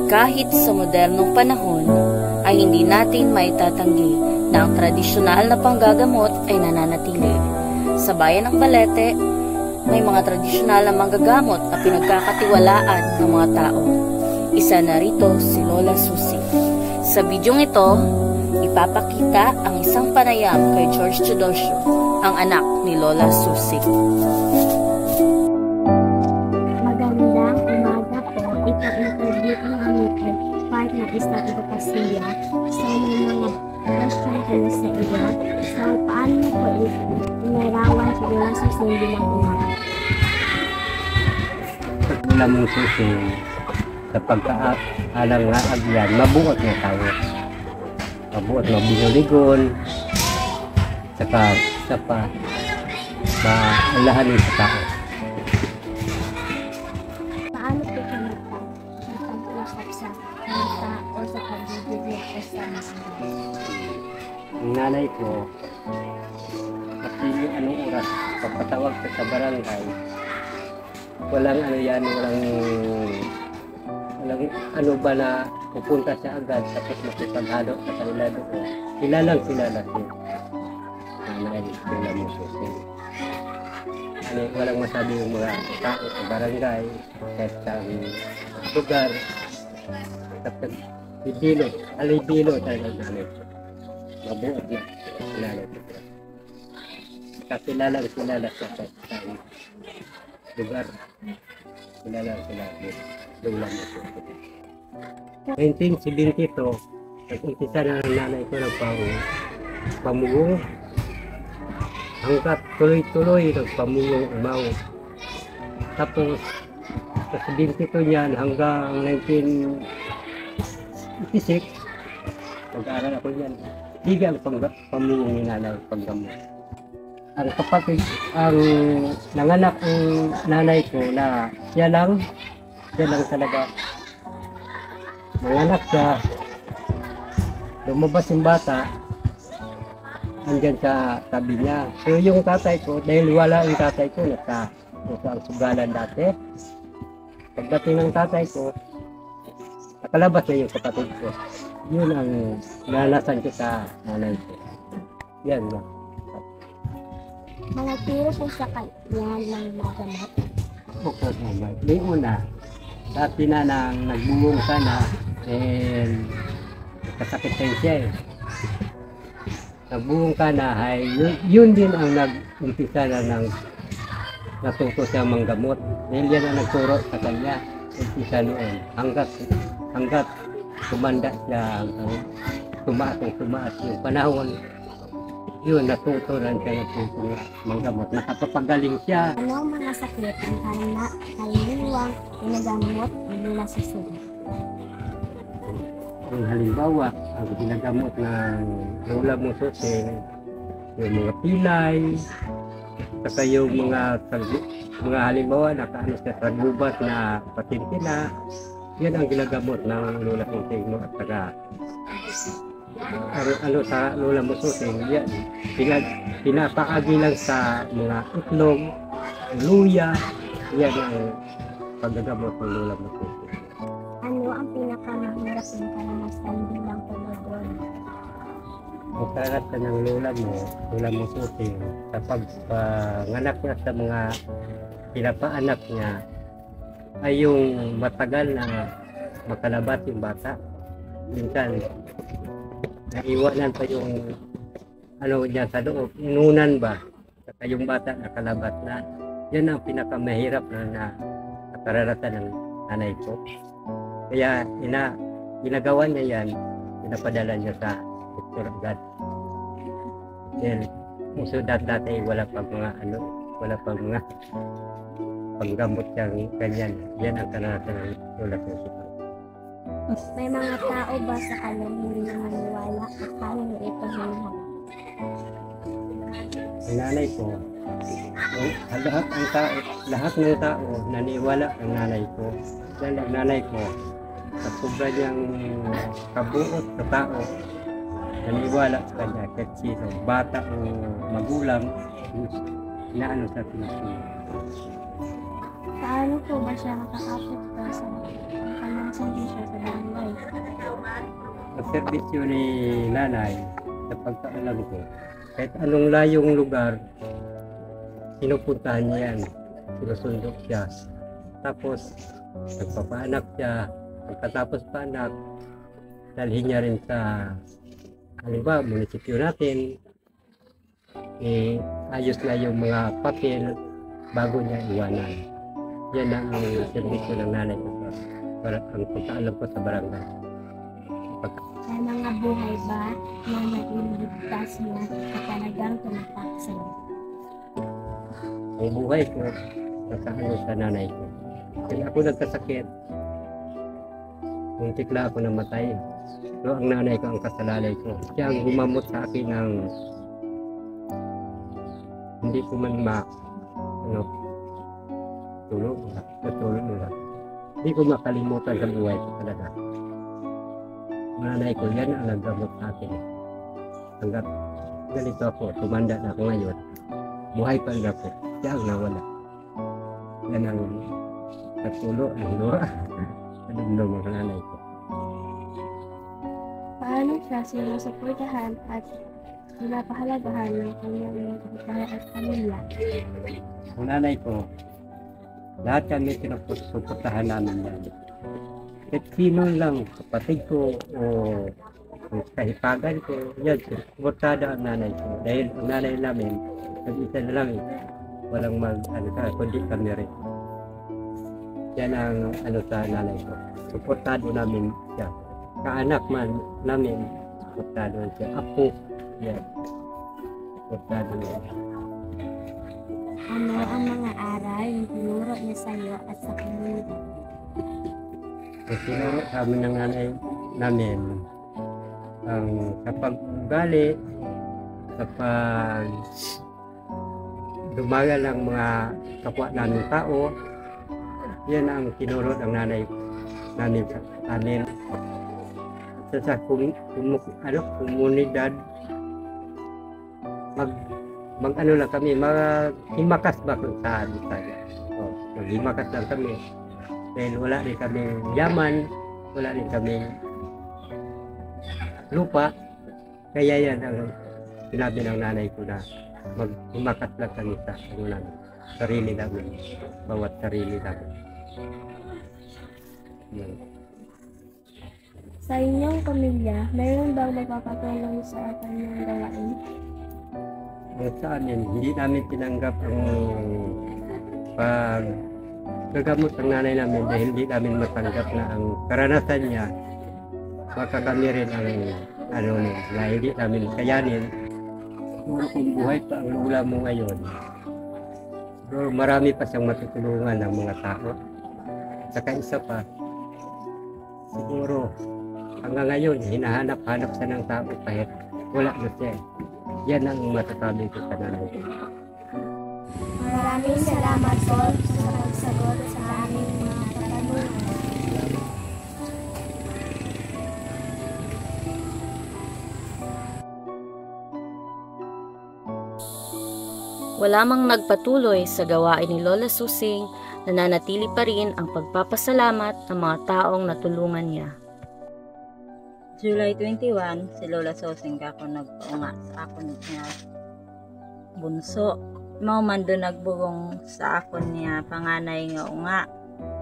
Kahit sa modernong panahon, ay hindi natin maitatanggi na ang tradisyonal na panggagamot ay nananatili. Sa bayan ng Balete, may mga tradisyonal na manggagamot na pinagkakatiwalaan ng mga tao. Isa na rito si Lola Susi. Sa bidyong ito, ipapakita ang isang panayam kay George Teodosio, ang anak ni Lola Susi. Magandang umaga po. Ito-interview ko namin ay part ng isang edukasya. So, may mga question kayo sa iyo. So, paano po inarawan si Lola Susi bilang umaga? Lola mong Susi, sa pagkaalang-laag yan, mabuot na tao. Mabuot, mabinuligon, saka isa pa, maalahanin sa tao. Paano po ka nakapag-usap sa kanita o sa pagbibigay o sa masaya? Ang nanay ko, kasi anong oras, pagpatawag sa barangay, walang ano yan, walang ano ba na pupunta siya agad tapos makipaghalo sa kanila doon. Kilalang kilala siya. Nanay Lola mong Susi. Ano, walang masabi yung mga tao sa barangay, kahit sa lugar. Tapos alibilo talaga nanay ko. Mabuot na kilala siya. Kakilalang kilala siya sa lugar. Kilalang Lola mong Susi. 1972, nag-umpisa na ng nanay ko ng pamugong. Hanggat tuloy-tuloy nagpamugong umaw. Tapos, sa 72 niyan hanggang 1986, nag-aaral ako niyan. Diga ang pamugong ni nanay, paggamot. Ang kapatid, ang nanganak ang nanay ko na siya lang talaga. Nanganak siya, lumabas yung bata, andyan sa tabi niya. So yung tatay ko, dahil wala yung tatay ko, nasa ang sugalan dati. Pagdating ng tatay ko, nakalabas na yung kapatid ko. Yun ang nanasan ko sa nanay ko. Yan na. Manatiro po sa kanya ng magamot. Okay, naman. May una, dati na nang nagbungong ka na, kasakit na siya eh. Nagbungong ka na, ay yun din ang nag-umpisa na ng natuto siya manggamot. Dahil yan ang nagturo sa kanya, umpisa noon. Hanggat tumanda siya, tumaas yung panahon. Yun, natuto lang siya ng manggamot. Nakapapagaling siya. Ano ang mga sakit ang kaluluwang ginagamot ni Lola Susi? Kung halimbawa, ang ginagamot ng Lola mong Susi, yung mga pilay, saka yung mga halimbawa nakaano sa gubat na patintina, yan ang ginagamot ng Lola Susi mo at saka ano sa Lola mong Susi, yan, pinapaagi lang sa mga itlog, luya, yan ang paggagamot ng Lola mong Susi. Ano ang pinakamahirap ng karanasan bilang pagbabaw? Ang karanasan ng Lola mong Susi, sa pagpanganak niya sa mga pinapaanak niya, ay yung matagal na makalabat yung bata. Minsan, naiwanan pa yung ano niya sa loob, inunan ba? Saka yung bata nakalabat na. Yan ang pinakamahirap na karanasan ng nanay ko. Kaya ginagawa niya yan, pinapadala niya sa doktor agad. Dahil uso dati wala pang mga panggamot siyang ganyan. Yan ang karanasan ng Lola Susi. May mga tao ba sa kanyang hindi naniniwala at paano niyo ito hinahanap? Ang nanay ko, lahat ng tao naniwala ang nanay ko. Dahil ang nanay ko, sa sobra niyang kabuot sa tao, naniwala sa kanya kahit sino, bata o magulang, inaano sa pinag Paano po ba siya nakakapekto sa kanyang servisyo sa barangay? Ang serbisyo ni nanay, sa pagkaalam ko, kahit anong layong lugar, pinupuntahan niya yan, sinusundok siya. Tapos, nagpapaanak siya, pagkatapos paanak, dalhin niya rin sa, halimbawa, munisipyo natin, ayos na yung mga papel bago niya iwanan. Yan ang servisyo ng nanay ko para ang pagkaalam ko sa barangay. May mga buhay ba na nailigtas niya at talagang tumatak sa'yo? Ang buhay ko, nakaano sa nanay ko. Kaya ako nagkasakit, muntik na ako namatay. So, ang nanay ko ang kasalalay ko. Siya ang gumamot sa akin ng hindi ko man tulog nila. Hindi ko makalimutan sa buhay ko talaga. Nanay ko, yan ang naggamot sa akin. Hanggat ganito ako, tumanda na ako ngayon, buhay pa rin ako. Siya ang nawala. Yan ang natulo, ang luha. Nadumdum ang nanay ko. Paano siya sinusuportahan at pinapahalagahan ng kanyang mga at pamilya? Ang nanay ko, lahat kami sinusuportahan namin yan. At sino lang, kapatid ko o kahipagan ko, yan, suportada ang nanay ko. Dahil ang nanay namin, nag-isa na lang walang kundi kami rin. Yan ang sa nanay ko. Suportado namin siya. Kaanak man namin, suportado siya. Apo, yan. Suportado niya. Ano ang mga aral na tinuro niya sa iyo at sa komunidad? Ang tinuro sa amin ng nanay namin, ang kapag ugali, kapag dumagal ang mga kapwa namin tao, yan ang tinuro ng nanay namin sa amin. Sa komunidad, mag-ano lang kami, maghimakas ba kung saan tayo. Maghimakas lang kami. Dahil wala rin kami yaman, wala rin kami lupa. Kaya yan ang sinabi ng nanay ko na maghimakas lang kami sa sarili namin. Bawat sarili namin. Yan. Sa inyong pamilya, mayroon bang magpapatulong sa kanyang gawain? Sa amin, hindi namin tinanggap ang paggagamot ng nanay namin dahil hindi namin matanggap na ang karanasan niya. Baka kami rin ang na hindi namin kayanin. Kung buhay pa ang lula mo ngayon, pero marami pa siyang matutulungan ng mga tao. Saka isa pa, siguro hanggang ngayon, hinahanap-hanap siya ng tao kahit wala na siya. Yan ang matasabi ko sa nanay. Maraming salamat po sa pagsagot sa aming mga katanungan. Wala mang nagpatuloy sa gawain ni Lola Susing, nananatili pa rin ang pagpapasalamat ng mga taong natulungan niya. July 21, si Lola Susing ako nagpaunga sa akon niya bunso. Mao man do nagbugong sa akon niya panganay nga unga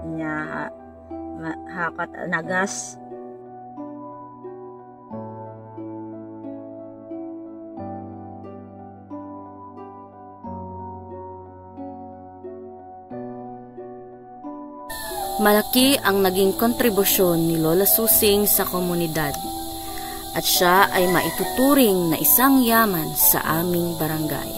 niya hakat nagas. Malaki ang naging kontribusyon ni Lola Susing sa komunidad at siya ay maituturing na isang yaman sa aming barangay.